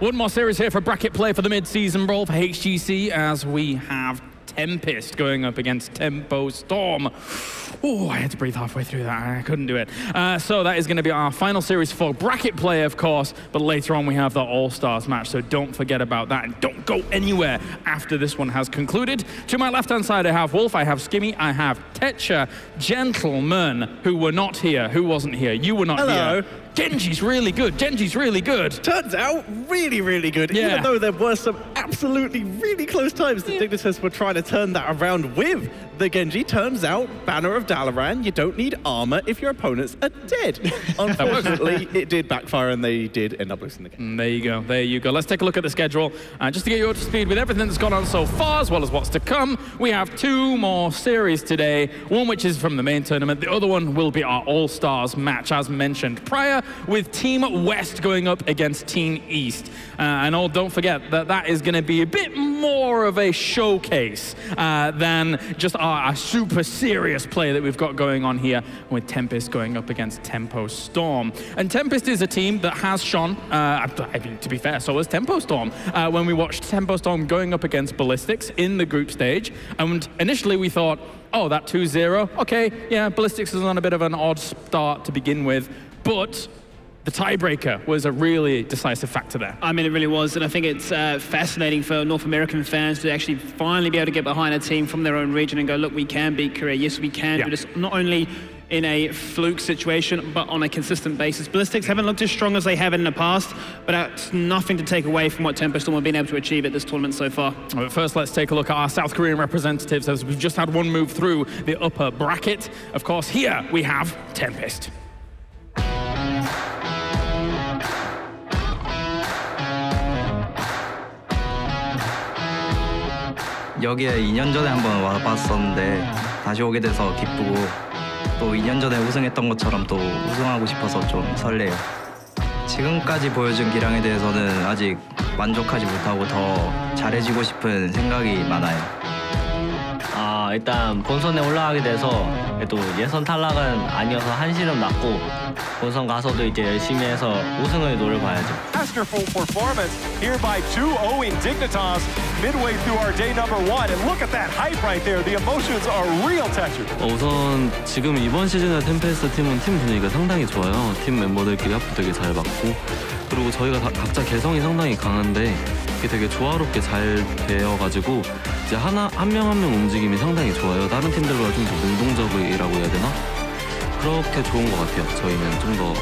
one more series here for bracket play for the mid-season brawl for HGC as we have Tempest going up against Tempo Storm. Oh, I had to breathe halfway through that. I couldn't do it. So that is going to be our final series for bracket play, of course. But later on, we have the All-Stars match. So don't forget about that. And don't go anywhere after this one has concluded. To my left-hand side, I have Wolf. I have Skimmy. I have Tetcha. Gentlemen who were not here. Who wasn't here? You were not here. Genji's really good. Genji's really good. Turns out, really, really good. Yeah. Even though there were some absolutely really close times the Dignitas were trying to turn that around with the Genji. Turns out, Banner of Dalaran, you don't need armor if your opponents are dead. Unfortunately, it did backfire and they did end up losing the game. There you go. There you go. Let's take a look at the schedule. Just to get you up to speed with everything that's gone on so far, as well as what's to come, we have 2 more series today. One which is from the main tournament. The other one will be our All-Stars match, as mentioned prior, with Team West going up against Team East. And don't forget that that is going to be a bit more of a showcase than just our super serious play that we've got going on here with Tempest going up against Tempo Storm. And Tempest is a team that has shone, I mean, to be fair, so has Tempo Storm. When we watched Tempo Storm going up against Ballistics in the group stage, and initially we thought, oh, that 2-0, okay, yeah, Ballistics is on a bit of an odd start to begin with, but the tiebreaker was a really decisive factor there. I mean, it really was, and I think it's fascinating for North American fans to actually finally be able to get behind a team from their own region and go, look, we can beat Korea. Yes, we can, but it's not only in a fluke situation, but on a consistent basis. Ballistics haven't looked as strong as they have in the past, but that's nothing to take away from what Tempo Storm have been able to achieve at this tournament so far. But first, let's take a look at our South Korean representatives, as we've just had one move through the upper bracket. Of course, here we have Tempest. 여기에 2년 전에 한번 와봤었는데 다시 오게 돼서 기쁘고 또 2년 전에 우승했던 것처럼 또 우승하고 싶어서 좀 설레요. 지금까지 보여준 기량에 대해서는 아직 만족하지 못하고 더 잘해지고 싶은 생각이 많아요. 일단 본선에 올라가게 돼서 또 예선 탈락은 아니어서 한시름 났고 본선 가서도 이제 열심히 해서 우승을 노려봐야죠. Masterful performance here by 2-0ing Dignitas midway through our day number 1. And look at that hype right there. The emotions are real, Tetcha. 우선 지금 이번 시즌의 템페스트 팀은 팀 분위기가 상당히 좋아요. 팀 멤버들끼리 합도 되게 잘 맞고 그리고 저희가 각자 개성이 상당히 강한데 이게 되게 조화롭게 잘 되어가지고 이제 한 명 한 명 움직임이 상당히 좋아요. 다른 팀들보다 좀 더 능동적이라고 해야 되나? 그렇게 좋은 것 같아요. 저희는 좀 더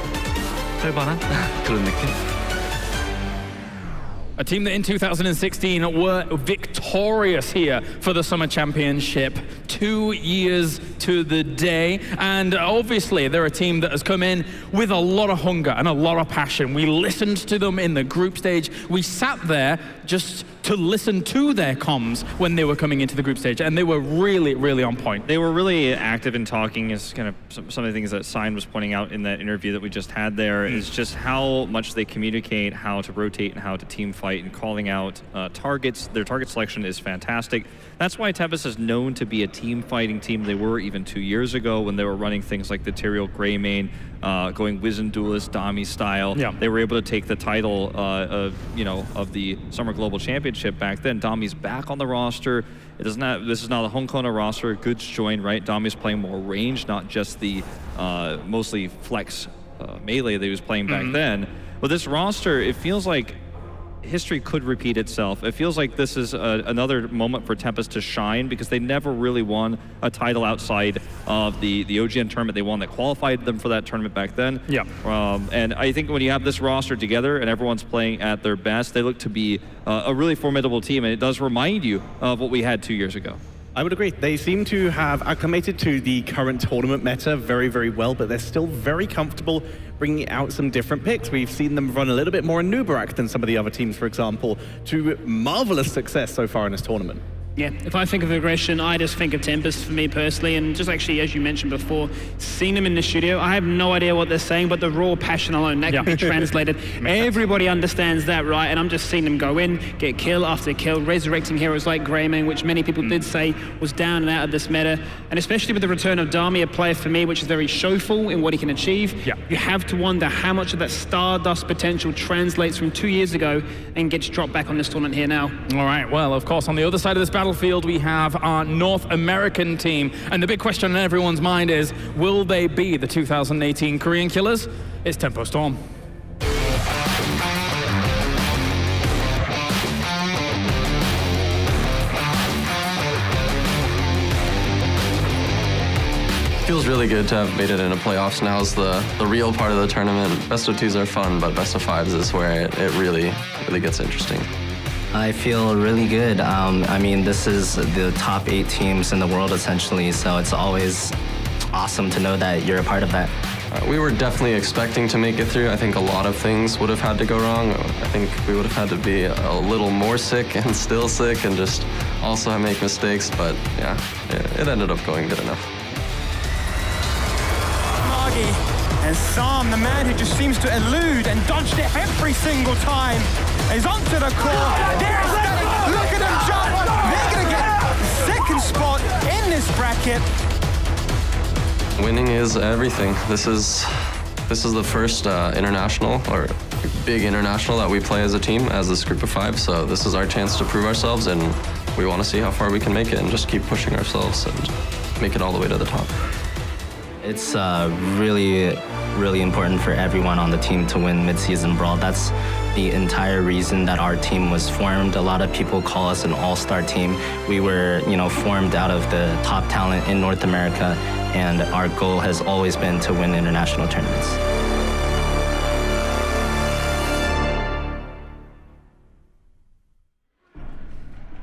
활발한 그런 느낌? A team that in 2016 were victorious here for the Summer Championship. 2 years to the day. And obviously, they're a team that has come in with a lot of hunger and a lot of passion. We listened to them in the group stage. We sat there just to listen to their comms when they were coming into the group stage, and they were really, really on point. They were really active in talking, is kind of some of the things that Sign was pointing out in that interview that we just had there, is just how much they communicate, how to rotate and how to team fight, and calling out targets. Their target selection is fantastic. That's why Tempest is known to be a team fighting team. They were even 2 years ago when they were running things like the Tyrael Greymane, going Wizen Duelist, Dami style. Yeah. They were able to take the title of the Summer Global Championship back then. Dami's back on the roster. This is not a Hong Kong roster. Goods joined, right? Dami's playing more range, not just the mostly flex melee that he was playing back then. But this roster, it feels like history could repeat itself. It feels like this is another moment for Tempest to shine because they never really won a title outside of the OGN tournament. They won that qualified them for that tournament back then. Yeah. And I think when you have this roster together and everyone's playing at their best, they look to be a really formidable team, and it does remind you of what we had 2 years ago. I would agree. They seem to have acclimated to the current tournament meta very, very well, but they're still very comfortable bringing out some different picks. We've seen them run a little bit more in Nubarak than some of the other teams, for example, to marvelous success so far in this tournament. Yeah, if I think of aggression, I just think of Tempest for me personally, and just actually, as you mentioned before, seeing them in the studio, I have no idea what they're saying, but the raw passion alone, that can be translated. Everybody understands that, right? And I'm just seeing them go in, get kill after kill, resurrecting heroes like Greymane, which many people did say was down and out of this meta, and especially with the return of Dami, a player for me which is very showful in what he can achieve. You have to wonder how much of that Stardust potential translates from 2 years ago and gets dropped back on this tournament here now. All right, well, of course, on the other side of this battlefield, we have our North American team. And the big question on everyone's mind is, will they be the 2018 Korean Killers? It's Tempo Storm. Feels really good to have made it into playoffs. Now's the real part of the tournament. Best of twos are fun, but best of fives is where it really gets interesting. I feel really good. I mean, this is the top 8 teams in the world, essentially, so it's always awesome to know that you're a part of that. We were definitely expecting to make it through. I think a lot of things would have had to go wrong. I think we would have had to be a little more sick and still sick and just also make mistakes, but yeah, it ended up going good enough. And Sam, the man who just seems to elude and dodged it every single time, is onto the core. There's Stanley. Look at him jump. They're going to get second spot in this bracket. Winning is everything. This is the first international or big international that we play as a team, as this group of 5. So this is our chance to prove ourselves, and we want to see how far we can make it and just keep pushing ourselves and make it all the way to the top. It's really, really important for everyone on the team to win Mid-Season Brawl. That's the entire reason that our team was formed. A lot of people call us an all-star team. We were, formed out of the top talent in North America, and our goal has always been to win international tournaments.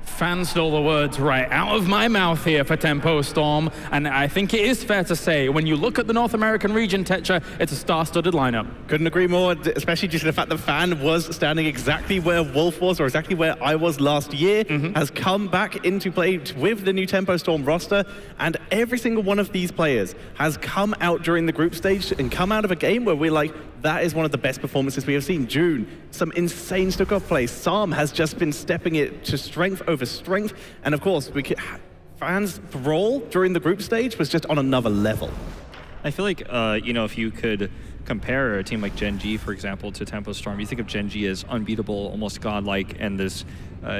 Fans stole the words right out of my mouth here for Tempo Storm, and I think it is fair to say, when you look at the North American region, Tetra, it's a star-studded lineup. Couldn't agree more, especially due to the fact that Fan was standing exactly where Wolf was, or exactly where I was last year, has come back into play with the new Tempo Storm roster, and every single one of these players has come out during the group stage and come out of a game where we're like, that is one of the best performances we have seen. June, some insane stuck-off play. Sam has just been stepping it to strength over strength. And of course, Fan's role during the group stage was just on another level. I feel like, if you could compare a team like Gen G, for example, to Tempo Storm, you think of Gen G as unbeatable, almost godlike, and this,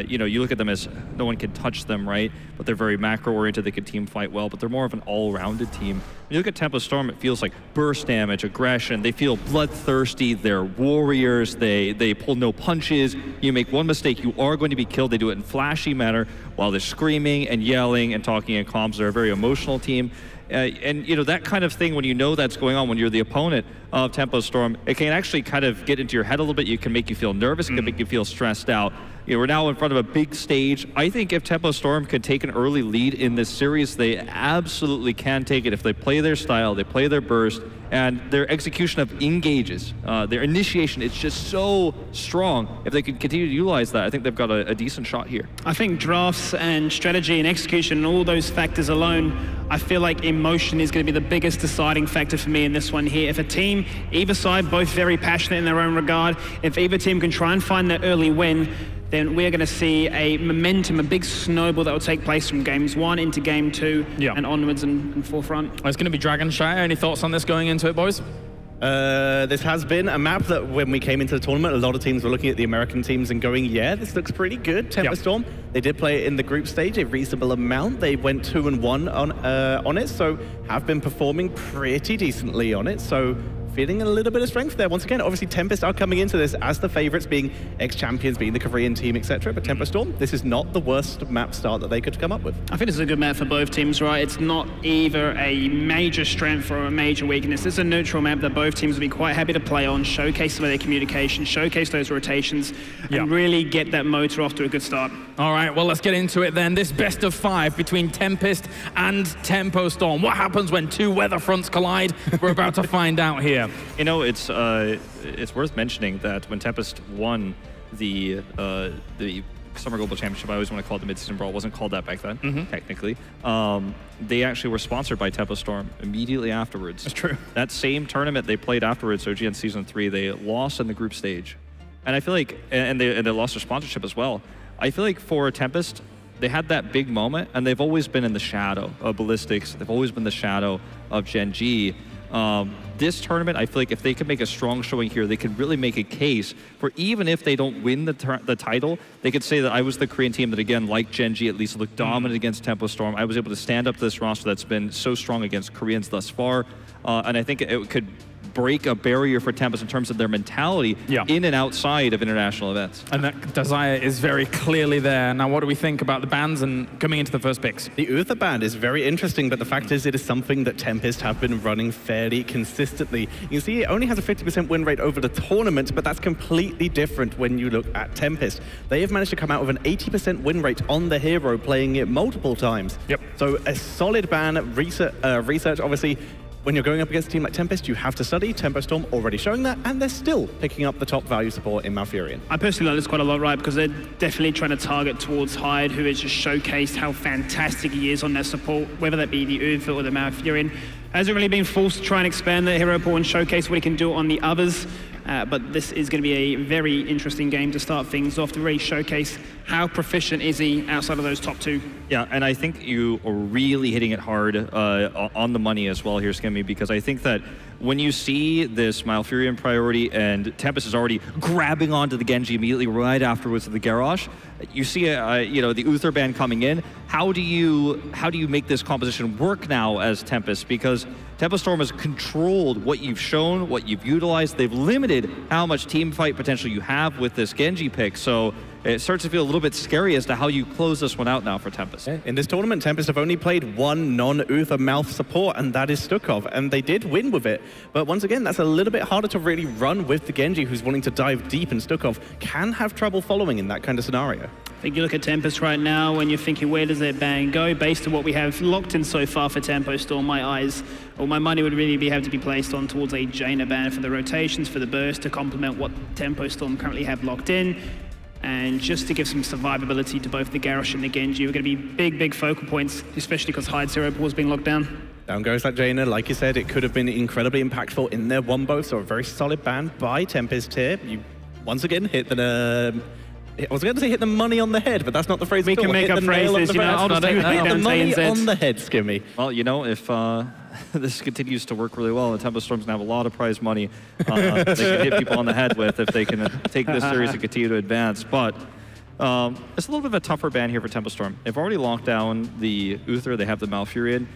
you look at them as no one can touch them, right? But they're very macro-oriented, they can team fight well, but they're more of an all-rounded team. When you look at Tempo Storm, it feels like burst damage, aggression, they feel bloodthirsty, they're warriors, they pull no punches. You make one mistake, you are going to be killed. They do it in flashy manner while they're screaming and yelling and talking in comms. They're a very emotional team. And that kind of thing, when you know that's going on, when you're the opponent of Tempo Storm, it can actually kind of get into your head a little bit. It can make you feel nervous, it can make you feel stressed out. We're now in front of a big stage. I think if Tempo Storm can take an early lead in this series, they absolutely can take it if they play their style, they play their burst, and their execution of engages, their initiation, it's just so strong. If they can continue to utilize that, I think they've got a decent shot here. I think drafts and strategy and execution and all those factors alone, I feel like emotion is going to be the biggest deciding factor for me in this one here. If a team, either side, both very passionate in their own regard, if either team can try and find their early win, then we're going to see a momentum, a big snowball that will take place from games 1 into game 2 and onwards and forefront. It's going to be Dragonshire. Any thoughts on this going into it, boys? This has been a map that when we came into the tournament, a lot of teams were looking at the American teams and going, yeah, this looks pretty good. Tempo Storm, they did play it in the group stage, a reasonable amount. They went 2-1 on it, so have been performing pretty decently on it. So feeling a little bit of strength there. Once again, obviously Tempest are coming into this as the favorites, being ex-champions, being the Korean team, etc. But Tempo Storm, this is not the worst map start that they could come up with. I think this is a good map for both teams, right? It's not either a major strength or a major weakness. It's a neutral map that both teams will be quite happy to play on, showcase some of their communication, showcase those rotations, and really get that motor off to a good start. All right, well, let's get into it then. This best of 5 between Tempest and Tempo Storm. What happens when 2 weather fronts collide? We're about to find out here. It's worth mentioning that when Tempest won the Summer Global Championship. I always want to call it the Mid-Season Brawl. It wasn't called that back then, technically. They actually were sponsored by Tempo Storm immediately afterwards. That's true. That same tournament they played afterwards, OGN Season 3, they lost in the group stage. And I feel like, and they lost their sponsorship as well. I feel like for Tempest, they had that big moment, and they've always been in the shadow of Ballistics. They've always been the shadow of Gen G. This tournament, I feel like if they could make a strong showing here, they could really make a case for even if they don't win the title, they could say that I was the Korean team that, again, like Gen G, at least looked dominant against Tempo Storm. I was able to stand up to this roster that's been so strong against Koreans thus far, and I think it could break a barrier for Tempest in terms of their mentality in and outside of international events. And that desire is very clearly there. Now, what do we think about the bans and coming into the first picks? The Uther ban is very interesting, but the fact is it is something that Tempest have been running fairly consistently. You can see it only has a 50% win rate over the tournament, but that's completely different when you look at Tempest. They have managed to come out with an 80% win rate on the hero, playing it multiple times. Yep. So a solid ban. Research, obviously, when you're going up against a team like Tempest, you have to study. Tempo Storm already showing that, and they're still picking up the top value support in Malfurion. I personally like this quite a lot, right? Because they're definitely trying to target towards Hyde, who has just showcased how fantastic he is on their support, whether that be the Uther or the Malfurion. Hasn't really been forced to try and expand the hero pool and showcase what he can do on the others. But this is going to be a very interesting game to start things off, to really showcase how proficient is he outside of those top two. Yeah, and I think you are really hitting it hard on the money as well here, Skimmy, because I think that when you see this Malfurion priority and Tempest is already grabbing onto the Genji immediately right afterwards with the Garrosh, you see the Uther ban coming in. How do you make this composition work now as Tempest? Because Tempo Storm has controlled what you've shown, what you've utilized. They've limited how much team fight potential you have with this Genji pick. So it starts to feel a little bit scary as to how you close this one out now for Tempest. In this tournament, Tempest have only played one non-Uther mouth support, and that is Stukov, and they did win with it. But once again, that's a little bit harder to really run with the Genji, who's wanting to dive deep, and Stukov can have trouble following in that kind of scenario. I think you look at Tempest right now when you're thinking, where does their ban go? Based on what we have locked in so far for Tempo Storm, my money would really have to be placed on towards a Jaina ban for the rotations, for the burst, to complement what Tempo Storm currently have locked in. And just to give some survivability to both the Garrosh and the Genji, we're going to be big focal points, especially because Hyde's hero pool is being locked down. Down goes that Jaina. Like you said, it could have been incredibly impactful in their wombo, so a very solid ban by Tempest here. You once again hit the... I was going to say hit the money on the head, but that's not the phrase. We can make up phrases, you know. I'll just hit the money on the head, Skimmy. Well, you know, if this continues to work really well, the Tempo Storm's going to have a lot of prize money they can hit people on the head with if they can take this series and continue to advance. But it's a little bit of a tougher ban here for Tempo Storm. They've already locked down the Uther. They have the Malfurion.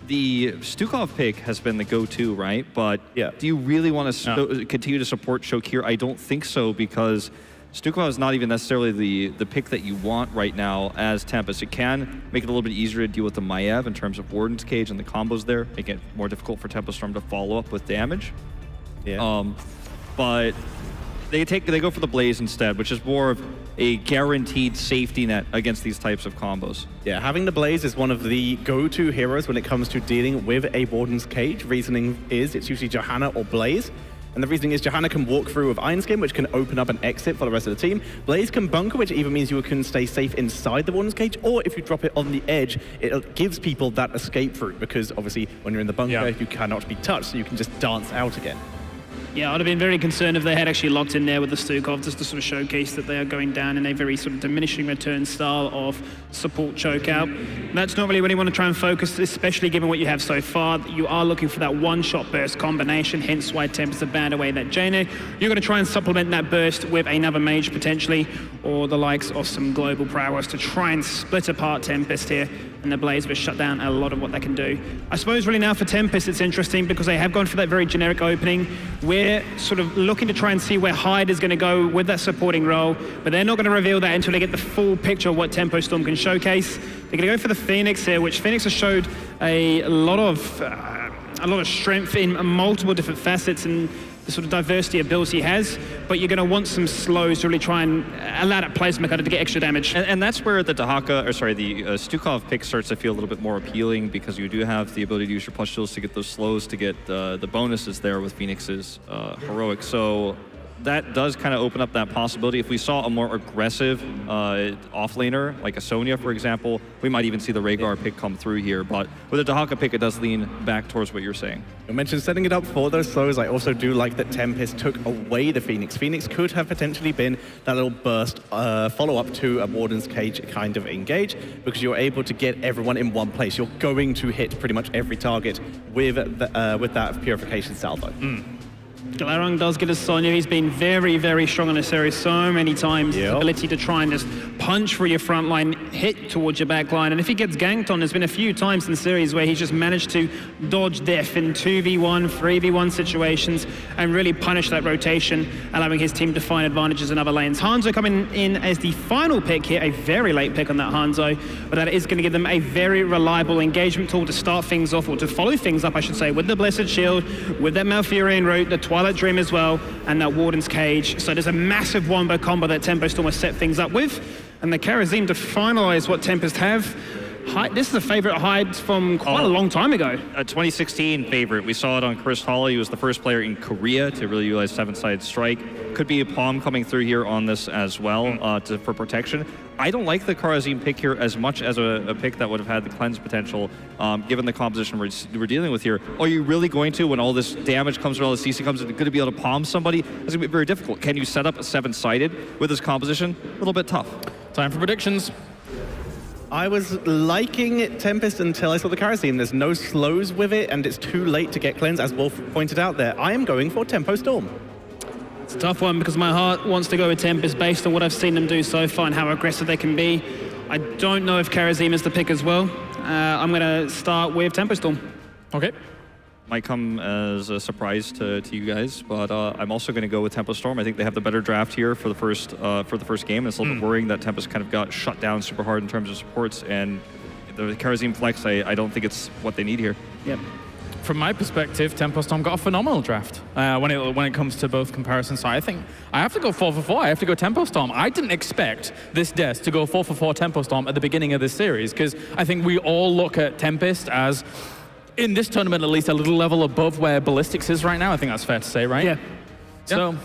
The Stukov pick has been the go-to, right? But do you really want to continue to support Shokir? I don't think so, because Stukov is not even necessarily the pick that you want right now as Tempest. It can make it a little bit easier to deal with the Maiev in terms of Warden's Cage and the combos there, make it more difficult for Tempo Storm to follow up with damage. Yeah. But they go for the Blaze instead, which is more of a guaranteed safety net against these types of combos. Yeah, having the Blaze is one of the go-to heroes when it comes to dealing with a Warden's Cage. Reasoning is it's usually Johanna or Blaze. And the reasoning is Johanna can walk through with Iron Skin, which can open up an exit for the rest of the team. Blaze can bunker, which either means you can stay safe inside the Warden's Cage, or if you drop it on the edge, it gives people that escape route, because obviously when you're in the bunker, you cannot be touched, so you can just dance out again. Yeah, I'd have been very concerned if they had actually locked in there with the Stukov, just to sort of showcase that they are going down in a very sort of diminishing return style of support chokeout. That's not really what you want to try and focus, especially given what you have so far. You are looking for that one-shot burst combination, hence why Tempest have banned away that Jaina. You're going to try and supplement that burst with another mage potentially, or the likes of some global prowess to try and split apart Tempest here. And the Blaze will shut down a lot of what they can do. I suppose really now for Tempest it's interesting because they have gone for that very generic opening. We're sort of looking to try and see where Hyde is going to go with that supporting role, but they're not going to reveal that until they get the full picture of what Tempo Storm can showcase. They're going to go for the Phoenix here, which Phoenix has showed a lot of strength in multiple different facets and the sort of diversity of builds he has, but you're going to want some slows to really try and allow that plasma cutter to get extra damage. And that's where the Stukov pick starts to feel a little bit more appealing, because you do have the ability to use your push tools to get those slows, to get the bonuses there with Phoenix's heroic. So that does kind of open up that possibility. If we saw a more aggressive offlaner, like a Sonya, for example, we might even see the Rhaegar pick come through here. But with a Dahaka pick, it does lean back towards what you're saying. You mentioned setting it up for those slows. I also do like that Tempest took away the Phoenix. Phoenix could have potentially been that little burst follow-up to a Warden's Cage kind of engage, because you're able to get everyone in one place. You're going to hit pretty much every target with that Purification salvo. Galarong does get a Sonya. He's been very, very strong in the series so many times. His ability to try and just punch through your front line, hit towards your back line. And if he gets ganked on, there's been a few times in the series where he's just managed to dodge death in 2v1, 3v1 situations and really punish that rotation, allowing his team to find advantages in other lanes. Hanzo coming in as the final pick here, a very late pick on that Hanzo, but that is going to give them a very reliable engagement tool to start things off, or to follow things up, I should say, with the Blessed Shield, with that Malfurion route, the Twilight Dream as well, and that Warden's Cage. So there's a massive wombo combo that Tempo Storm has set things up with, and the Karazim to finalize what Tempest have. This is a favorite hide from quite a long time ago. A 2016 favorite. We saw it on Chris Hawley. He was the first player in Korea to really utilize 7-sided strike. Could be a Palm coming through here on this as well for protection. I don't like the Karazim pick here as much as a pick that would have had the cleanse potential, given the composition we're dealing with here. Are you really going to, when all this damage comes, when all the CC comes, going to be able to palm somebody? That's going to be very difficult. Can you set up a 7-sided with this composition? A little bit tough. Time for predictions. I was liking Tempest until I saw the Karazim. There's no slows with it, and it's too late to get cleanse, as Wolf pointed out there. I am going for Tempo Storm. It's a tough one because my heart wants to go with Tempest based on what I've seen them do so far and how aggressive they can be. I don't know if Karazim is the pick as well. I'm going to start with Tempo Storm. Okay. Might come as a surprise to you guys, but I'm also going to go with Tempo Storm. I think they have the better draft here for the first game. It's a little bit worrying that Tempest kind of got shut down super hard in terms of supports, and the Karazim flex, I don't think it's what they need here. Yep. From my perspective, Tempo Storm got a phenomenal draft when it comes to both comparisons. So I think I have to go 4 for 4. I have to go Tempo Storm. I didn't expect this desk to go 4 for 4 Tempo Storm at the beginning of this series, because I think we all look at Tempest as, in this tournament at least, a little level above where Ballistics is right now. I think that's fair to say, right? Yeah. So,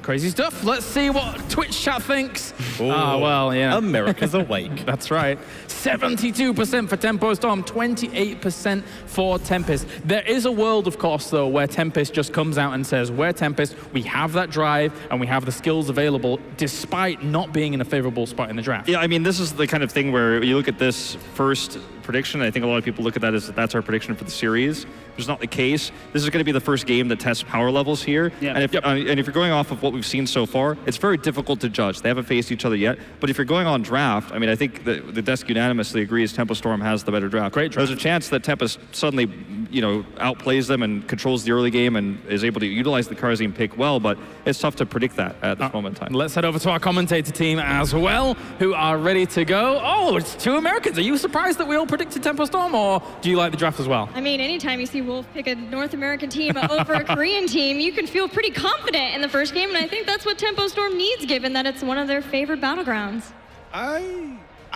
crazy stuff. Let's see what Twitch chat thinks. Ooh, well, yeah. America's awake. That's right. 72% for Tempo Storm, 28% for Tempest. There is a world, of course, though, where Tempest just comes out and says, we're Tempest, we have that drive, and we have the skills available, despite not being in a favorable spot in the draft. Yeah, I mean, this is the kind of thing where you look at this first prediction. I think a lot of people look at that as that's our prediction for the series, which is not the case. This is going to be the first game that tests power levels here. Yeah. And if you're going off of what we've seen so far, it's very difficult to judge. They haven't faced each other yet. But if you're going on draft, I mean, I think the desk unanimously agrees Tempo Storm has the better draft. Great draft. There's a chance that Tempest suddenly, outplays them and controls the early game and is able to utilize the Karazim pick well, but it's tough to predict that at this moment in time. Let's head over to our commentator team as well, who are ready to go. Oh, it's 2 Americans. Are you surprised that we all predicted Tempo Storm, or do you like the draft as well? I mean, anytime you see Wolf pick a North American team over a Korean team, you can feel pretty confident in the first game, and I think that's what Tempo Storm needs, given that it's one of their favorite battlegrounds.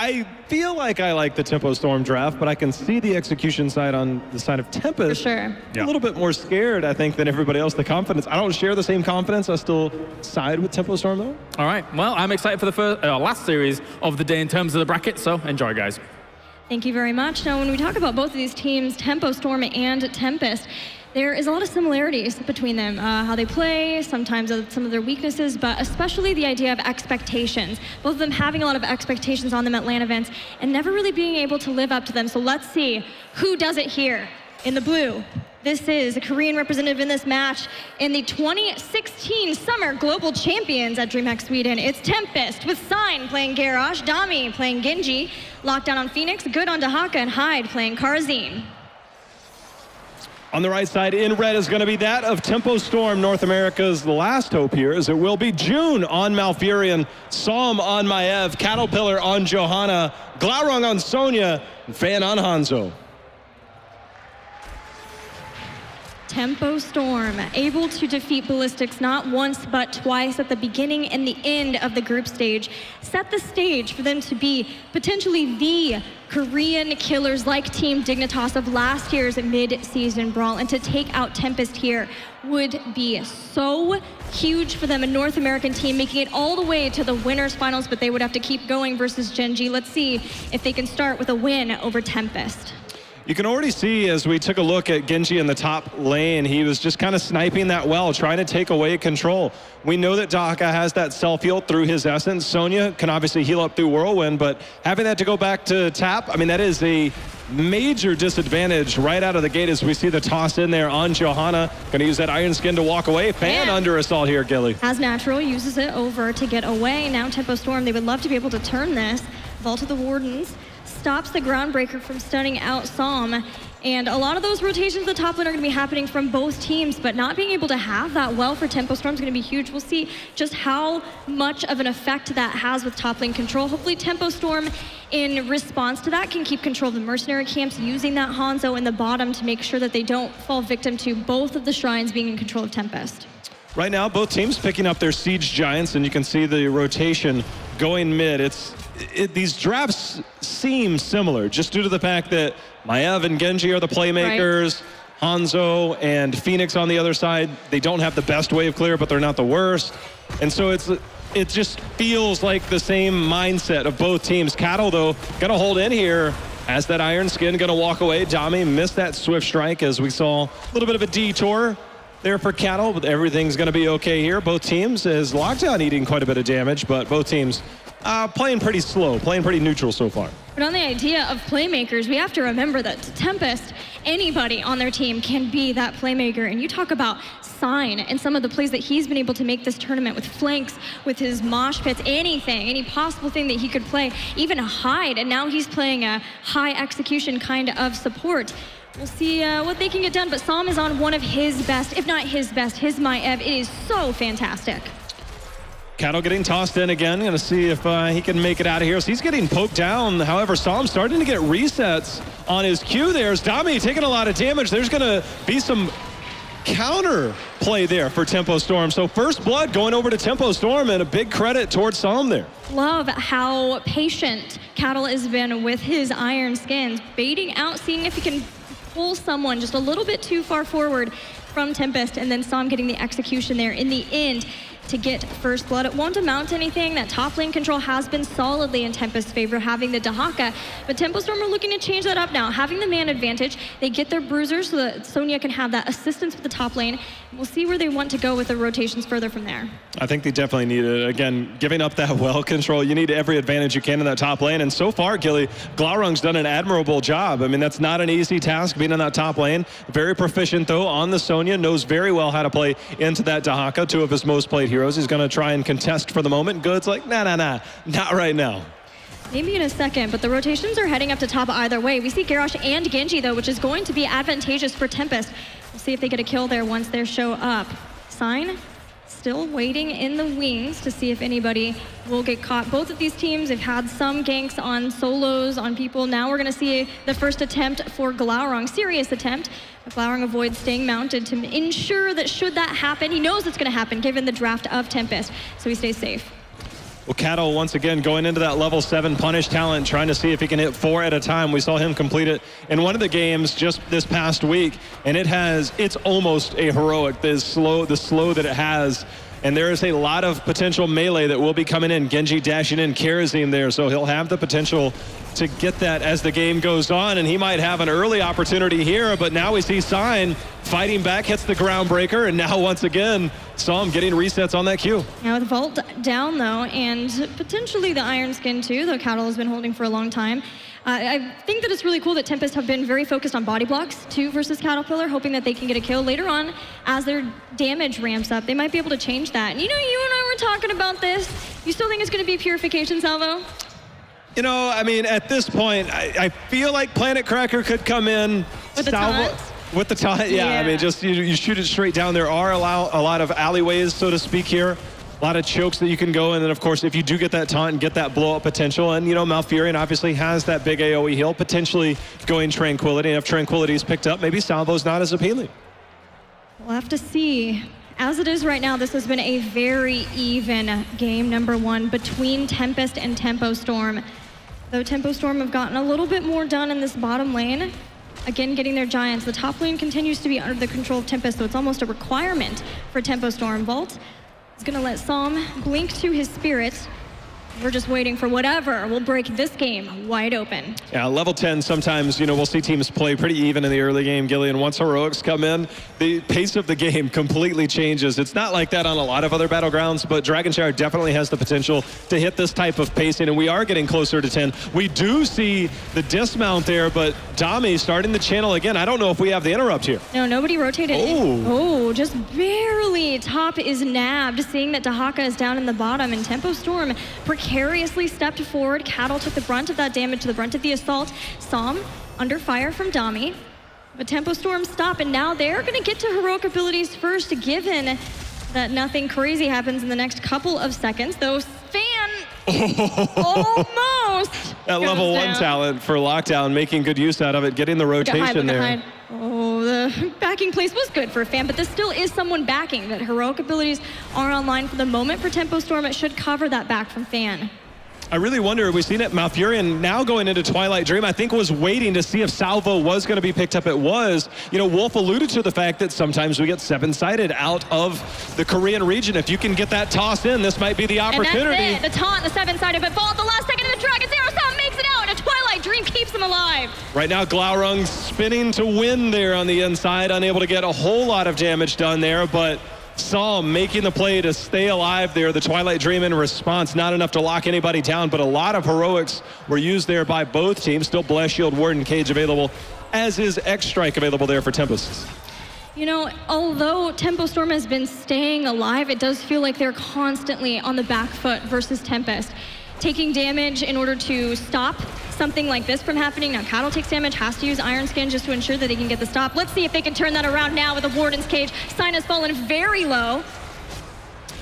I feel like I like the Tempo Storm draft, but I can see the execution side on the side of Tempest. For sure. A little bit more scared, I think, than everybody else. The confidence, I don't share the same confidence. I still side with Tempo Storm, though. All right. Well, I'm excited for the last series of the day in terms of the bracket, so enjoy, guys. Thank you very much. Now, when we talk about both of these teams, Tempo Storm and Tempest, there is a lot of similarities between them, how they play, sometimes some of their weaknesses, but especially the idea of expectations. Both of them having a lot of expectations on them at LAN events and never really being able to live up to them. So let's see who does it here in the blue. This is a Korean representative in this match in the 2016 Summer Global Champions at DreamHack Sweden. It's Tempest with Sign playing Garrosh, Dami playing Genji, Lockdown on Phoenix, Good on Dahaka, and Hyde playing Karazim. On the right side in red is going to be that of Tempo Storm, North America's last hope here, as it will be June on Malfurion, Psalm on Maev, Caterpillar on Johanna, Glaurung on Sonya, and Fan on Hanzo. Tempo Storm able to defeat Ballistics not once but twice at the beginning and the end of the group stage. Set the stage for them to be potentially the Korean killers like Team Dignitas of last year's Mid-Season Brawl, and to take out Tempest here would be so huge for them, a North American team making it all the way to the winners finals, but they would have to keep going versus Genji. Let's see if they can start with a win over Tempest. You can already see as we took a look at Genji in the top lane, he was just kind of sniping that well, trying to take away control. We know that Daka has that self-heal through his essence. Sonya can obviously heal up through Whirlwind, but having that to go back to tap, I mean, that is a major disadvantage right out of the gate as we see the toss in there on Johanna. Going to use that Iron Skin to walk away. Fan under assault here, Gilly. As natural, uses it over to get away. Now Tempo Storm, they would love to be able to turn this. Vault of the Wardens stops the Groundbreaker from stunning out Psalm. And a lot of those rotations at the top lane are going to be happening from both teams, but not being able to have that well for Tempo Storm is going to be huge. We'll see just how much of an effect that has with top lane control. Hopefully Tempo Storm, in response to that, can keep control of the mercenary camps, using that Hanzo in the bottom to make sure that they don't fall victim to both of the shrines being in control of Tempest. Right now, both teams picking up their Siege Giants, and you can see the rotation going mid. These drafts seem similar just due to the fact that Maev and Genji are the playmakers. Right. Hanzo and Phoenix on the other side, they don't have the best wave clear, but they're not the worst. And so it just feels like the same mindset of both teams. Cattle, though, gonna hold in here. Has that Iron Skin, gonna walk away. Dami missed that Swift Strike as we saw a little bit of a detour there for Cattle, but everything's gonna be okay here. Both teams, as Lockdown eating quite a bit of damage, but both teams playing pretty slow, playing pretty neutral so far. But on the idea of playmakers, we have to remember that Tempest, anybody on their team can be that playmaker. And you talk about Sign and some of the plays that he's been able to make this tournament with flanks, with his mosh pits, anything, any possible thing that he could play, even a hide. And now he's playing a high execution kind of support. We'll see what they can get done, but Psalm is on one of his best, if not his best, his Maev. It is so fantastic. Cattle getting tossed in again. Going to see if he can make it out of here. So he's getting poked down. However, Psalm starting to get resets on his Q there. Dami taking a lot of damage. There's going to be some counter play there for Tempo Storm. So first blood going over to Tempo Storm, and a big credit towards Psalm there. Love how patient Cattle has been with his Iron Skins, baiting out, seeing if he can pull someone just a little bit too far forward from Tempest, and then Psalm getting the execution there in the end to get first blood. It won't amount to anything. That top lane control has been solidly in Tempest's favor, having the Dahaka, but Tempo Storm are looking to change that up now. Having the man advantage, they get their bruisers so that Sonya can have that assistance with the top lane. We'll see where they want to go with the rotations further from there. I think they definitely need it. Again, giving up that well control, you need every advantage you can in that top lane, and so far, Gilly, Glaurung's done an admirable job. I mean, that's not an easy task being in that top lane. Very proficient, though, on the Sonya, knows very well how to play into that Dahaka, two of his most played heroes. He's going to try and contest for the moment. Good's like, nah, not right now. Maybe in a second, but the rotations are heading up to top either way. We see Garrosh and Genji, though, which is going to be advantageous for Tempest. We'll see if they get a kill there once they show up. Sign still waiting in the wings to see if anybody will get caught. Both of these teams have had some ganks on solos, on people. Now we're going to see the first attempt for Glaurung, serious attempt. Glaurung avoids staying mounted to ensure that should that happen, he knows it's going to happen given the draft of Tempest, so he stays safe. Well, Cattle once again going into that level 7 punish talent, trying to see if he can hit 4 at a time. We saw him complete it in one of the games just this past week, and it's almost a heroic, the slow that it has. And there is a lot of potential melee that will be coming in. Genji dashing in, Kerosene there, so he'll have the potential to get that as the game goes on, and he might have an early opportunity here, but now we see Sign fighting back, hits the Groundbreaker, and now once again, Psalm getting resets on that Q. Now with Vault down, though, and potentially the Iron Skin, too, though Cattle has been holding for a long time. I think that it's really cool that Tempest have been very focused on body blocks, too, versus Caterpillar, hoping that they can get a kill later on as their damage ramps up. They might be able to change that. And you know, you and I were talking about this. You still think it's going to be Purification, Salvo? You know, I mean, at this point, I feel like Planet Cracker could come in. With the taunt? With the taunt, yeah. I mean, just you shoot it straight down. There are a lot of alleyways, so to speak, here. A lot of chokes that you can go, and then of course if you do get that taunt and get that blow up potential, and you know Malfurion obviously has that big AoE heal, potentially going Tranquility, and if Tranquility is picked up, maybe Salvo's not as appealing. We'll have to see. As it is right now, this has been a very even game number 1 between Tempest and Tempo Storm. Though Tempo Storm have gotten a little bit more done in this bottom lane, again getting their Giants. The top lane continues to be under the control of Tempest, so it's almost a requirement for Tempo Storm. Vault is gonna let Psalm blink to his spirit. We're just waiting for whatever will break this game wide open. Yeah, level 10, sometimes, you know, we'll see teams play pretty even in the early game, Gillian. Once heroics come in, the pace of the game completely changes. It's not like that on a lot of other battlegrounds, but Dragon Shower definitely has the potential to hit this type of pacing, and we are getting closer to 10. We do see the dismount there, but Dami starting the channel again. I don't know if we have the interrupt here. No, nobody rotated. Oh, just barely. Top is nabbed, seeing that Dahaka is down in the bottom, and Tempo Storm precariously stepped forward. Cattle took the brunt of that damage, the brunt of the assault. Psalm under fire from Dami. But Tempo Storm stop, and now they're going to get to heroic abilities first, given that nothing crazy happens in the next couple of seconds. Though Fan almost that level 1 talent for Lockdown, making good use out of it, getting the rotation there. Oh, the backing place was good for Fan, but this still is someone backing. That heroic abilities are online for the moment for Tempo Storm. It should cover that back from Fan. I really wonder, we've seen it, Malfurion now going into Twilight Dream, I think was waiting to see if Salvo was going to be picked up. It was. You know, Wolf alluded to the fact that sometimes we get 7-sided out of the Korean region. If you can get that toss in, this might be the opportunity. And that's it, the taunt, the 7-sided, but Vault, the last second of the Dragon Zero Sum makes it out, and a Twilight Dream keeps him alive. Right now, Glaurung spinning to win there on the inside, unable to get a whole lot of damage done there, but Psalm making the play to stay alive there. The Twilight Dream in response, not enough to lock anybody down, but a lot of heroics were used there by both teams. Still Bless Shield, Warden Cage available, as is X-Strike available there for Tempest. You know, although Tempo Storm has been staying alive, it does feel like they're constantly on the back foot versus Tempest. Taking damage in order to stop something like this from happening. Now Cattle takes damage, has to use Iron Skin just to ensure that they can get the stop. Let's see if they can turn that around now with the Warden's Cage. Sign has fallen very low.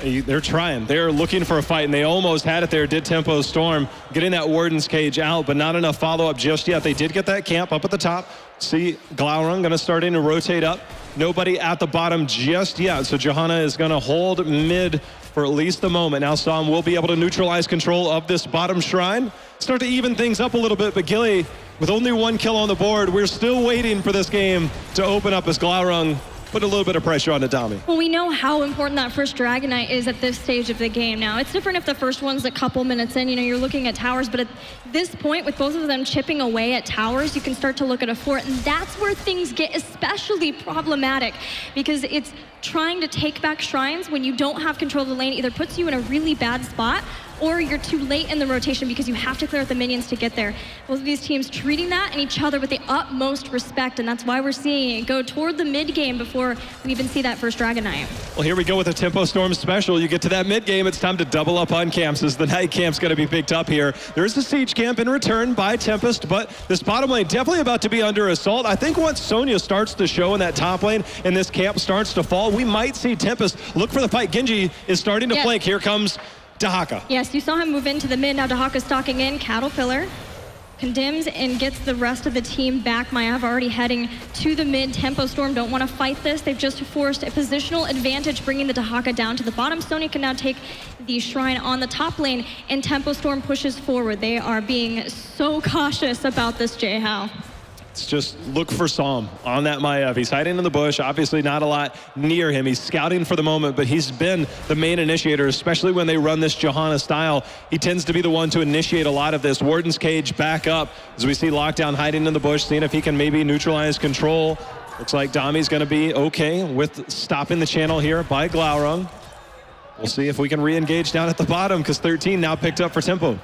They're trying. They're looking for a fight, and they almost had it there, did Tempo Storm, getting that Warden's Cage out, but not enough follow-up just yet. They did get that camp up at the top. See, Glaurung going to start in to rotate up. Nobody at the bottom just yet, so Johanna is going to hold mid for at least the moment. Now Psalm will be able to neutralize control of this bottom shrine, start to even things up a little bit, but Gilly, with only 1 kill on the board, we're still waiting for this game to open up as Glaurung put a little bit of pressure on Adami. Well, we know how important that first Dragonite is at this stage of the game now. It's different if the first one's a couple minutes in, you know, you're looking at towers, but at this point, with both of them chipping away at towers, you can start to look at a fort, and that's where things get especially problematic, because it's trying to take back shrines when you don't have control of the lane either puts you in a really bad spot, or you're too late in the rotation because you have to clear out the minions to get there. Both of these teams treating that and each other with the utmost respect, and that's why we're seeing it go toward the mid game before we even see that first Dragonite. Well, here we go with a Tempo Storm special. You get to that mid game, it's time to double up on camps as the night camp's going to be picked up here. There is a siege camp in return by Tempest, but this bottom lane definitely about to be under assault. I think once Sonya starts to show in that top lane and this camp starts to fall, we might see Tempest look for the fight. Genji is starting to flank. Here comes Dahaka. Yes, you saw him move into the mid. Now Dahaka stalking in. Caterpillar condemns and gets the rest of the team back. Mayav already heading to the mid. Tempo Storm don't want to fight this. They've just forced a positional advantage, bringing the Dahaka down to the bottom. Sonya can now take the shrine on the top lane, and Tempo Storm pushes forward. They are being so cautious about this, J-How. Just look for Psalm on that Maiev. He's hiding in the bush, obviously not a lot near him. He's scouting for the moment, but he's been the main initiator, especially when they run this Johanna style. He tends to be the one to initiate a lot of this. Warden's Cage back up as we see Lockdown hiding in the bush, seeing if he can maybe neutralize control. Looks like Dami's going to be okay with stopping the channel here by Glaurung. We'll see if we can re-engage down at the bottom, because 13 now picked up for Tempo.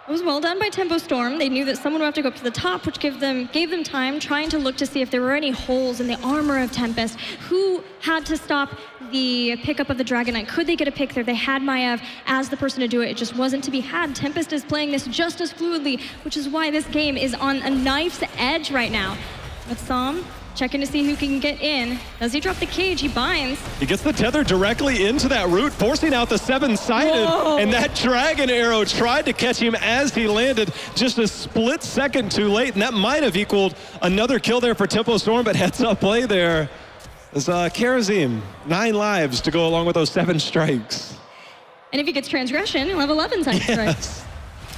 It was well done by Tempo Storm. They knew that someone would have to go up to the top, which gave them time trying to look to see if there were any holes in the armor of Tempest. Who had to stop the pickup of the Dragonite? Could they get a pick there? They had Maiev as the person to do it. It just wasn't to be had. Tempest is playing this just as fluidly, which is why this game is on a knife's edge right now. But Psalm checking to see who can get in. Does he drop the cage? He binds. He gets the tether directly into that root, forcing out the 7-sided. And that dragon arrow tried to catch him as he landed, just a split second too late. And that might have equaled another kill there for Tempo Storm, but heads up play there. There's Karazim, 9 lives to go along with those 7 strikes. And if he gets transgression, he'll have 11 times strikes.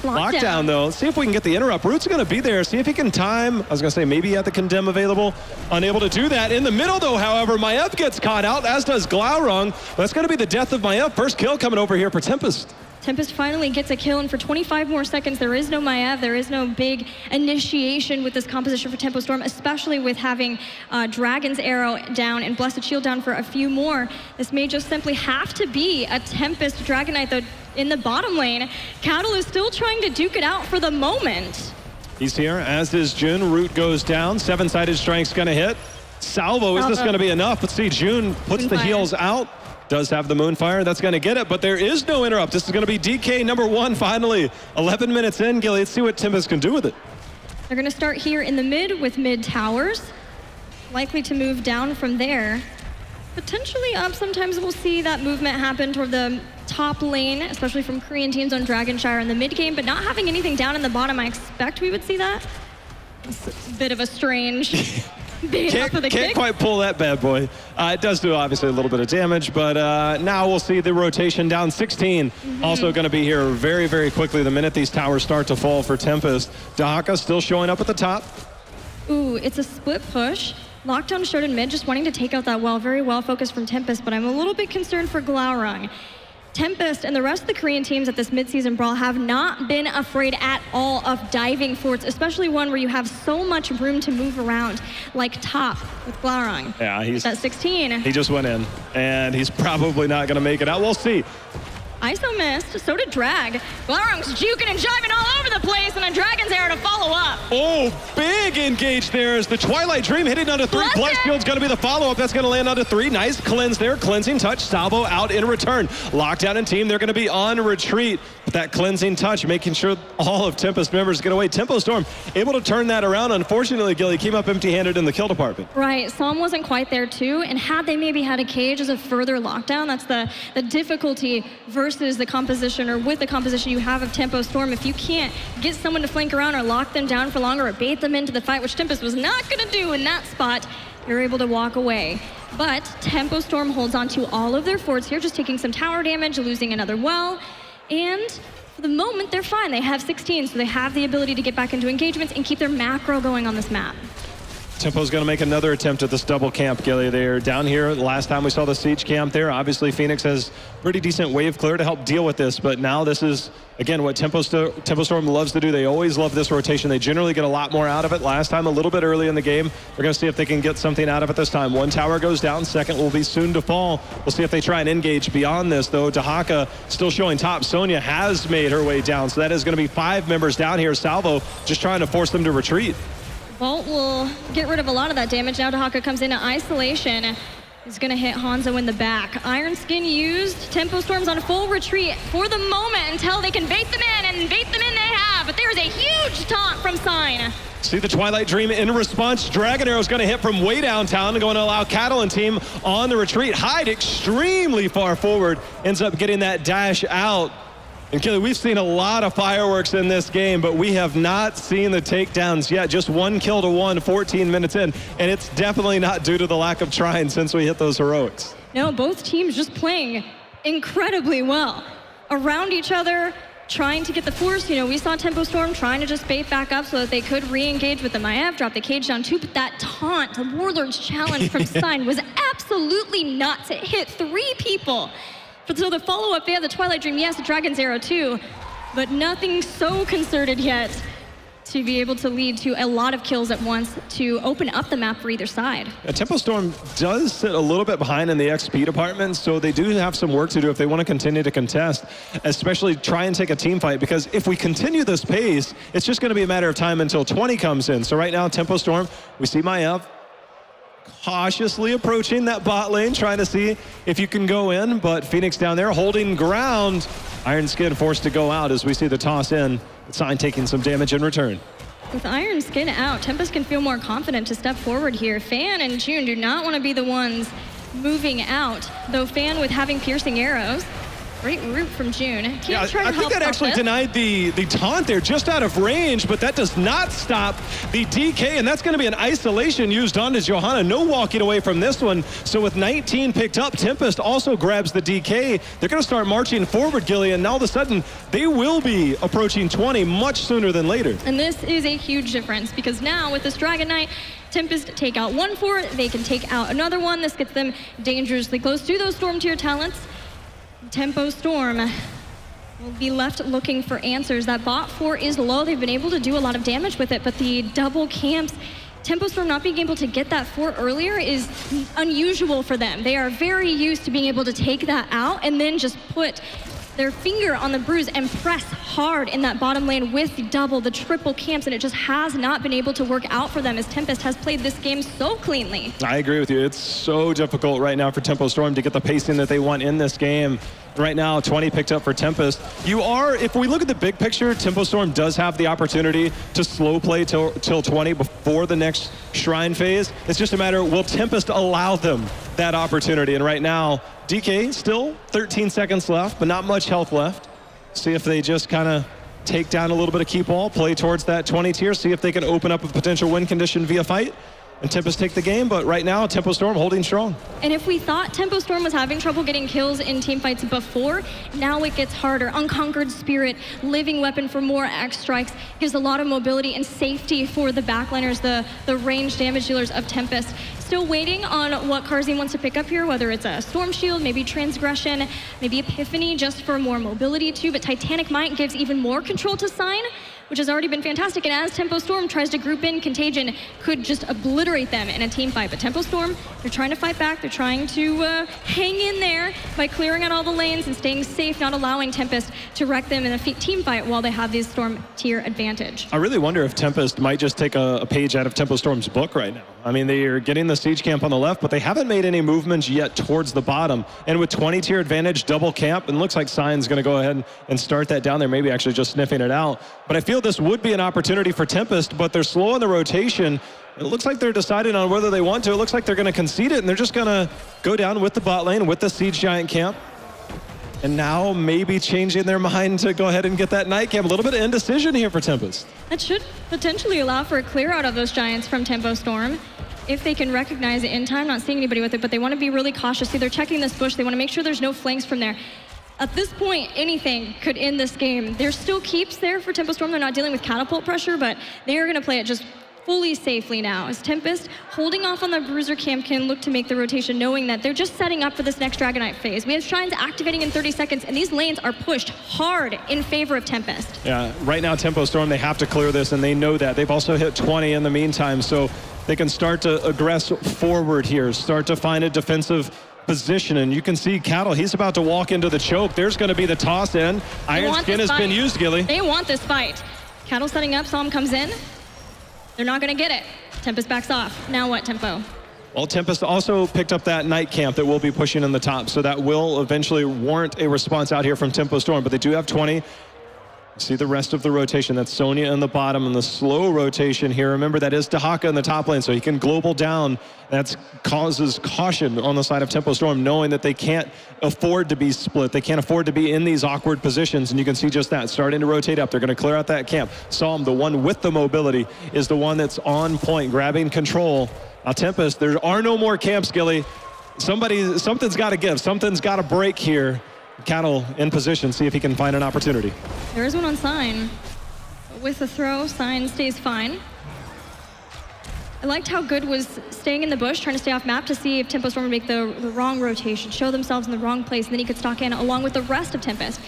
Lockdown, though. Let's see if we can get the interrupt. Root's going to be there. See if he can time. I was going to say maybe he had the condemn available. Unable to do that. In the middle, though, however, Maiev gets caught out, as does Glaurung. That's going to be the death of Maiev. First kill coming over here for Tempest. Tempest finally gets a kill, and for 25 more seconds, there is no Maiev. There is no big initiation with this composition for Tempo Storm, especially with having Dragon's Arrow down and Blessed Shield down for a few more. This may just simply have to be a Tempest Dragon Knight, though, in the bottom lane. Cattle is still trying to duke it out for the moment. He's here, as is Jun. Root goes down. 7-sided strike's going to hit. Salvo, is this going to be enough? Let's see, Jun puts the heals out. Does have the Moonfire. That's going to get it, but there is no interrupt. This is going to be DK number 1 finally. 11 minutes in, Gilly. Let's see what Tempest can do with it. They're going to start here in the mid with mid towers. Likely to move down from there. Potentially up. Sometimes we'll see that movement happen toward the top lane, especially from Korean teams on Dragonshire in the mid game, but not having anything down in the bottom. I expect we would see that. It's a bit of a strange Can't quite pull that bad boy. It does do obviously a little bit of damage, but now we'll see the rotation down 16. Also going to be here very, very quickly the minute these towers start to fall for Tempest. Dahaka still showing up at the top. Ooh, it's a split push. Lockdown showed in mid, just wanting to take out that wall. Very well focused from Tempest, but I'm a little bit concerned for Glaurung. Tempest and the rest of the Korean teams at this mid-season brawl have not been afraid at all of diving forts, especially one where you have so much room to move around, like top with Glaurung. Yeah, he's at 16. He just went in, and he's probably not going to make it out. We'll see. ISO missed, so did Drag. Glaurung's juking and jiving all over the place, and a Dragon's Arrow to follow up. Oh, big engage there as the Twilight Dream hitting onto 3. Blessed Shield's going to be the follow-up. That's going to land onto 3. Nice cleanse there. Cleansing touch. Salvo out in return. Lockdown and team, they're going to be on retreat. But that cleansing touch, making sure all of Tempest members get away. Tempo Storm able to turn that around. Unfortunately, Gilly came up empty-handed in the kill department. Right, Psalm wasn't quite there too, and had they maybe had a cage as a further lockdown, that's the difficulty versus the composition, or with the composition you have of Tempo Storm. If you can't get someone to flank around or lock them down for longer or bait them into the fight, which Tempest was not going to do in that spot, you're able to walk away. But Tempo Storm holds on to all of their forts here, just taking some tower damage, losing another well, and for the moment they're fine. They have 16, so they have the ability to get back into engagements and keep their macro going on this map. Tempo's going to make another attempt at this double camp, Gilly. They're down here. Last time we saw the siege camp there. Obviously, Phoenix has pretty decent wave clear to help deal with this, but now this is, again, what Tempo Storm loves to do. They always love this rotation. They generally get a lot more out of it. Last time, a little bit early in the game. We're going to see if they can get something out of it this time. 1 tower goes down. 2nd will be soon to fall. We'll see if they try and engage beyond this, though. Dahaka still showing top. Sonya has made her way down, so that is going to be 5 members down here. Salvo just trying to force them to retreat. Vault will get rid of a lot of that damage. Now Dahaka comes into isolation. He's going to hit Hanzo in the back. Iron Skin used. Tempo Storm's on full retreat for the moment until they can bait them in, and bait them in they have. But there's a huge taunt from Sign. See the Twilight Dream in response. Dragon Arrow is going to hit from way downtown and going to allow Cattle and team on the retreat. Hyde extremely far forward. Ends up getting that dash out. And Kelly, we've seen a lot of fireworks in this game, but we have not seen the takedowns yet. Just 1 kill to 1, 14 minutes in, and it's definitely not due to the lack of trying since we hit those heroics. No, both teams just playing incredibly well. Around each other, trying to get the force. You know, we saw Tempo Storm trying to just bait back up so that they could re-engage with the Maiev, drop the cage down too, but that taunt, the Warlord's challenge from Sign was absolutely nuts. It hit 3 people. But so the follow-up, they have the Twilight Dream, yes, the Dragon's Arrow too, but nothing so concerted yet to be able to lead to a lot of kills at once to open up the map for either side. Tempo Storm does sit a little bit behind in the XP department, so they do have some work to do if they want to continue to contest, especially try and take a team fight, because if we continue this pace, it's just going to be a matter of time until 20 comes in. So right now, Tempo Storm, we see Maiev cautiously approaching that bot lane, trying to see if you can go in, but Phoenix down there holding ground. Iron Skin forced to go out as we see the toss in. Sign taking some damage in return. With Iron Skin out, Tempest can feel more confident to step forward here. Fan and June do not want to be the ones moving out, though Fan with having piercing arrows Great root from June. Yeah, I think that actually denied the taunt there, just out of range, but that does not stop the DK, and that's going to be an isolation used onto Johanna. No walking away from this one. So with 19 picked up, Tempest also grabs the DK. They're going to start marching forward, Gilly, and all of a sudden, they will be approaching 20 much sooner than later. And this is a huge difference, because now with this Dragon Knight, Tempest take out one fort, they can take out another one. This gets them dangerously close to those Storm tier talents. Tempo Storm will be left looking for answers. That bot fort is low. They've been able to do a lot of damage with it, but the double camps, Tempo Storm not being able to get that fort earlier is unusual for them. They are very used to being able to take that out and then just put their finger on the bruise and press hard in that bottom lane with the double, the triple camps, and it just has not been able to work out for them as Tempest has played this game so cleanly. I agree with you. It's so difficult right now for Tempo Storm to get the pacing that they want in this game. Right now, 20 picked up for Tempest. If we look at the big picture, Tempo Storm does have the opportunity to slow play till 20 before the next Shrine phase. It's just a matter, will Tempest allow them that opportunity? And right now, DK still 13 seconds left, but not much health left. See if they just kind of take down a little bit of keep ball, play towards that 20 tier, see if they can open up a potential win condition via fight. And Tempest take the game, but right now, Tempo Storm holding strong. And if we thought Tempo Storm was having trouble getting kills in team fights before, now it gets harder. Unconquered Spirit, Living Weapon for more X strikes, gives a lot of mobility and safety for the backliners, the range damage dealers of Tempest. Still waiting on what Carzine wants to pick up here, whether it's a Storm Shield, maybe Transgression, maybe Epiphany, just for more mobility too, but Titanic Might gives even more control to Sign, which has already been fantastic. And as Tempo Storm tries to group in, Contagion could just obliterate them in a team fight. But Tempo Storm, they're trying to fight back. They're trying to hang in there by clearing out all the lanes and staying safe, not allowing Tempest to wreck them in a team fight while they have this Storm tier advantage. I really wonder if Tempest might just take a page out of Tempo Storm's book right now. I mean, they are getting the siege camp on the left, but they haven't made any movements yet towards the bottom. And with 20 tier advantage, double camp, it looks like Sign's going to go ahead and start that down there, maybe actually just sniffing it out. But I feel this would be an opportunity for Tempest, but they're slow in the rotation. It looks like they're deciding on whether they want to. It looks like they're going to concede it, and they're just going to go down with the bot lane, with the siege giant camp. And now maybe changing their mind to go ahead and get that night camp. A little bit of indecision here for Tempest. That should potentially allow for a clear out of those giants from Tempo Storm, if they can recognize it in time. Not seeing anybody with it, but they want to be really cautious. See, they're checking this bush. They want to make sure there's no flanks from there. At this point, anything could end this game. There's still keeps there for Tempo Storm. They're not dealing with catapult pressure, but they are going to play it just fully safely now. As Tempest, holding off on the Bruiser camp, can look to make the rotation, knowing that they're just setting up for this next Dragon Knight phase. We have Shrines activating in 30 seconds, and these lanes are pushed hard in favor of Tempest. Yeah, right now, Tempo Storm, they have to clear this, and they know that. They've also hit 20 in the meantime, so they can start to aggress forward here, start to find a defensive position. And you can see Cattle, he's about to walk into the choke. There's going to be the toss in. Iron Skin has been used, Gilly. They want this fight. Cattle setting up, Psalm comes in. They're not going to get it. Tempest backs off. Now what, Tempo? Well, Tempest also picked up that night camp that will be pushing in the top, so that will eventually warrant a response out here from Tempo Storm, but they do have 20. See the rest of the rotation. That's Sonya in the bottom, and the slow rotation here. Remember, that is Dahaka in the top lane, so he can global down. That causes caution on the side of Tempo Storm, knowing that they can't afford to be split. They can't afford to be in these awkward positions, and you can see just that. Starting to rotate up. They're going to clear out that camp. Psalm, the one with the mobility, is the one that's on point, grabbing control. Now, Tempest, there are no more camps, Gilly. Something's got to give. Something's got to break here. Cattle in position, see if he can find an opportunity. There is one on Sign. With the throw, Sign stays fine. I liked how Good was staying in the bush, trying to stay off map to see if Tempo Storm would make the wrong rotation, show themselves in the wrong place, and then he could stalk in along with the rest of Tempest.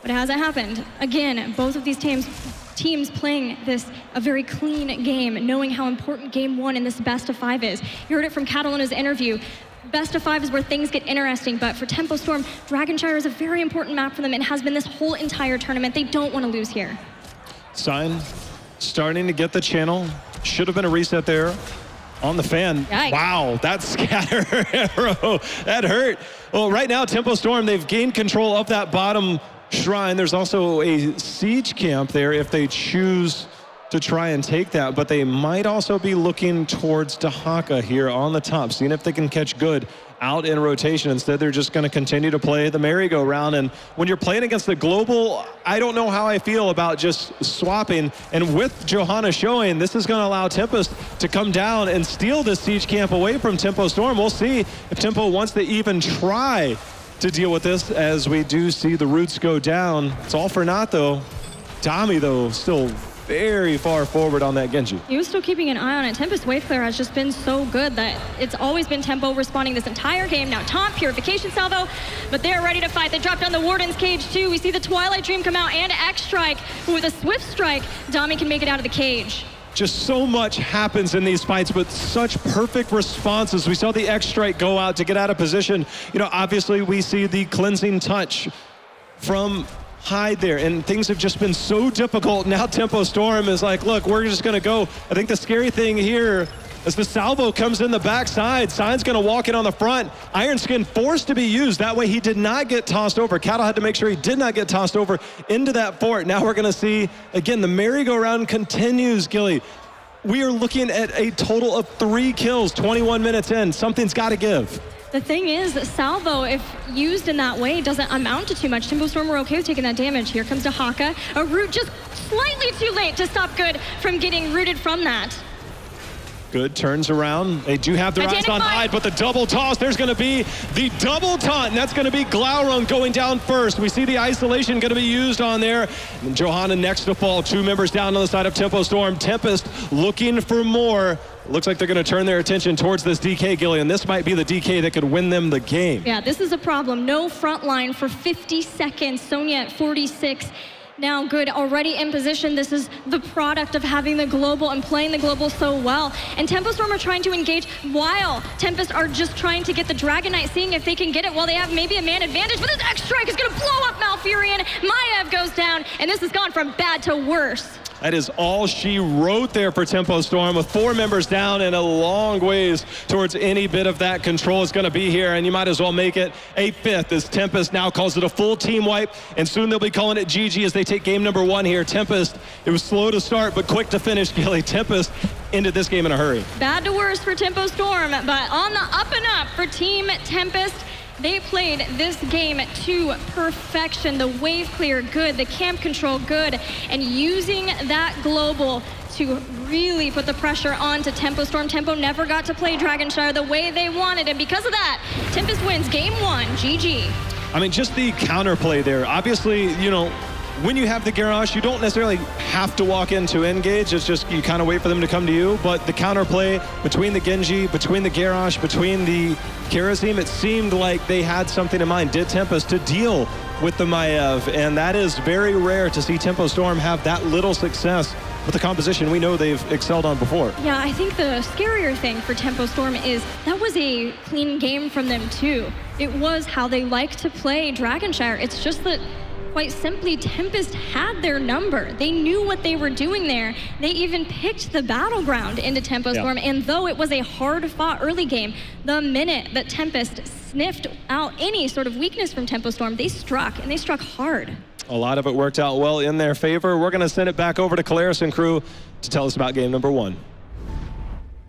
But it hasn't happened. Again, both of these teams playing this a very clean game, knowing how important game one in this best of 5 is. You heard it from Cattle in his interview. Best of 5 is where things get interesting, but for Tempo Storm, Dragonshire is a very important map for them and has been this whole entire tournament. They don't want to lose here. Sign starting to get the channel. Should have been a reset there on the fan. Yikes. Wow, that scatter arrow, that hurt. Well, right now, Tempo Storm, they've gained control of that bottom shrine. There's also a siege camp there if they choose to try and take that, but they might also be looking towards Dahaka here on the top, seeing if they can catch Good out in rotation. Instead, they're just going to continue to play the merry-go-round. And when you're playing against the global, I don't know how I feel about just swapping. And with Johanna showing, this is going to allow Tempest to come down and steal this siege camp away from Tempo Storm. We'll see if Tempo wants to even try to deal with this, as we do see the roots go down. It's all for naught, though. Dami, though, still very far forward on that Genji. He was still keeping an eye on it. Tempest wave clear has just been so good that it's always been Tempo responding this entire game. Now taunt, purification salvo, but they're ready to fight. They dropped down the Warden's cage too. We see the Twilight Dream come out and X Strike. With a swift strike, Dami can make it out of the cage. Just so much happens in these fights with such perfect responses. We saw the X Strike go out to get out of position. You know, obviously we see the cleansing touch from Hyde there, and things have just been so difficult. Now Tempo Storm is like, look, we're just gonna go. I think the scary thing here is the salvo comes in the backside. Sign's gonna walk in on the front. Iron Skin forced to be used. That way he did not get tossed over. Cattle had to make sure he did not get tossed over into that fort. Now we're gonna see, again, the merry-go-round continues, Gilly. We are looking at a total of 3 kills, 21 minutes in. Something's gotta give. The thing is that salvo, if used in that way, doesn't amount to too much. Tempo Storm were okay with taking that damage. Here comes Dahaka. A root just slightly too late to stop Good from getting rooted from that. Good turns around. They do have their eyes on Hyde, but the double toss, there's going to be the double taunt, and that's going to be Glaurung going down first. We see the isolation going to be used on there. And Johanna next to fall. 2 members down on the side of Tempo Storm. Tempest looking for more. Looks like they're going to turn their attention towards this DK, Gilly, and this might be the DK that could win them the game. Yeah, this is a problem. No front line for 50 seconds. Sonya at 46. Now Good already in position. This is the product of having the global and playing the global so well. And Tempo Storm are trying to engage while Tempest are just trying to get the Dragon Knight, seeing if they can get it while they have maybe a man advantage. But this X Strike is going to blow up Malfurion. Maev goes down, and this has gone from bad to worse. That is all she wrote there for Tempo Storm, with 4 members down and a long ways towards any bit of that control is going to be here, and you might as well make it a 5th as Tempest now calls it a full team wipe, and soon they'll be calling it GG as they take game number 1 here. Tempest, it was slow to start but quick to finish, Gilly. Tempest ended this game in a hurry. Bad to worse for Tempo Storm, but on the up and up for Team Tempest. They played this game to perfection. The wave clear, good. The camp control, good. And using that global to really put the pressure on to Tempo Storm. Tempo never got to play Dragonshire the way they wanted, and because of that, Tempest wins game 1, GG. I mean, just the counterplay there. Obviously, you know, when you have the garage, you don't necessarily have to walk in to engage. It's just you kind of wait for them to come to you. But the counterplay between the Genji, between the garage, between the Kharazim, it seemed like they had something in mind. Did Tempest to deal with the Maev, and that is very rare to see Tempo Storm have that little success with the composition we know they've excelled on before. Yeah, I think the scarier thing for Tempo Storm is that was a clean game from them too. It was how they like to play Dragonshire. It's just that, quite simply, Tempest had their number. They knew what they were doing there. They even picked the battleground into Tempo Storm, and though it was a hard-fought early game, the minute that Tempest sniffed out any sort of weakness from Tempo Storm, they struck, and they struck hard. A lot of it worked out well in their favor. We're going to send it back over to Kalaris and crew to tell us about game number 1.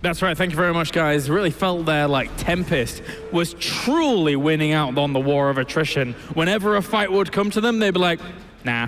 That's right. Thank you very much, guys. Really felt there like Tempest was truly winning out on the war of attrition. Whenever a fight would come to them, they'd be like, nah.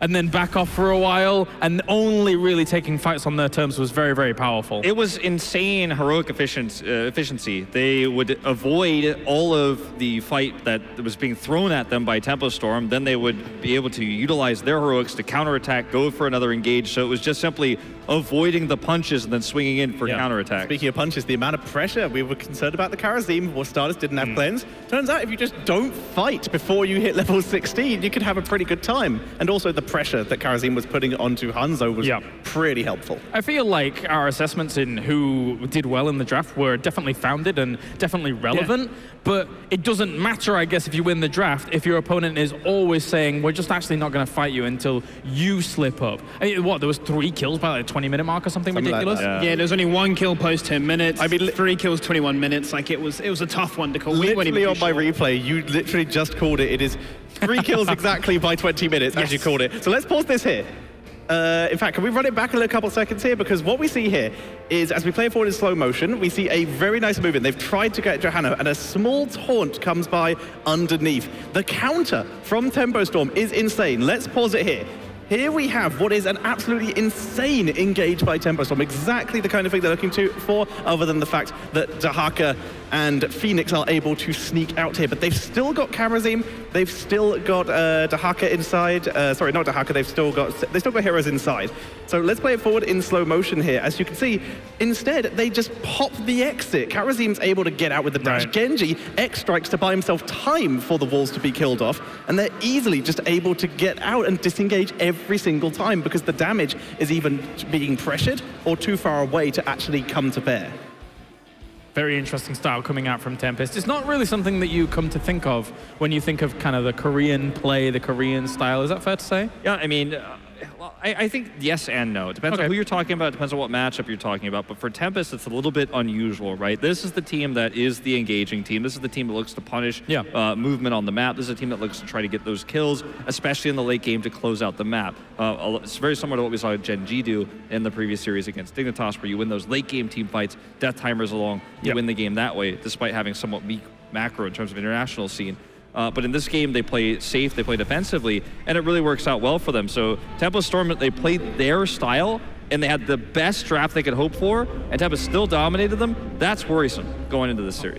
And then back off for a while, and only really taking fights on their terms was very, very powerful. It was insane heroic efficiency. They would avoid all of the fight that was being thrown at them by Tempo Storm. Then they would be able to utilize their heroics to counterattack, go for another engage. So it was just simply avoiding the punches and then swinging in for counterattack. Speaking of punches, the amount of pressure we were concerned about the Kharazim, or starters didn't have cleanse. Turns out if you just don't fight before you hit level 16, you could have a pretty good time. And also the pressure that Kharazim was putting onto Hanzo was pretty helpful. I feel like our assessments in who did well in the draft were definitely founded and definitely relevant, but it doesn't matter, I guess, if you win the draft, if your opponent is always saying, we're just actually not going to fight you until you slip up. I mean, what, there was 3 kills by like 20-minute mark or something ridiculous? Like yeah, there's only 1 kill post 10 minutes. I mean, 3 kills, 21 minutes. Like, it was a tough one to call. Literally on my replay, you literally just called it. It is 3 kills exactly by 20 minutes, as you called it. So let's pause this here. In fact, can we run it back a couple seconds here? Because what we see here is, as we play it forward in slow motion, we see a very nice move in. They've tried to get Johanna, and a small taunt comes by underneath. The counter from Tempo Storm is insane. Let's pause it here. Here we have what is an absolutely insane engage by Tempo Storm. Exactly the kind of thing they're looking for, other than the fact that Dahaka and Phoenix are able to sneak out here. But they've still got Karazim, they've still got Dahaka inside. Sorry, not Dahaka, they've still got heroes inside. So let's play it forward in slow motion here. As you can see, instead, they just pop the exit. Karazim's able to get out with the dash. Right. Genji X strikes to buy himself time for the walls to be killed off, and they're easily just able to get out and disengage every single time because the damage is even being pressured or too far away to actually come to bear. Very interesting style coming out from Tempest. It's not really something that you come to think of when you think of kind of the Korean play, the Korean style. Is that fair to say? Yeah, I mean, well, I think yes and no. It depends on who you're talking about. It depends on what matchup you're talking about. But for Tempest, it's a little bit unusual, right? This is the team that is the engaging team. This is the team that looks to punish movement on the map. This is a team that looks to try to get those kills, especially in the late game to close out the map. It's very similar to what we saw Genji do in the previous series against Dignitas, where you win those late game team fights, death timers along, you win the game that way, despite having somewhat weak macro in terms of international scene. But in this game, they play safe, they play defensively, and it really works out well for them. So Tempo Storm, they played their style, and they had the best draft they could hope for, and Tempest still dominated them. That's worrisome going into this series.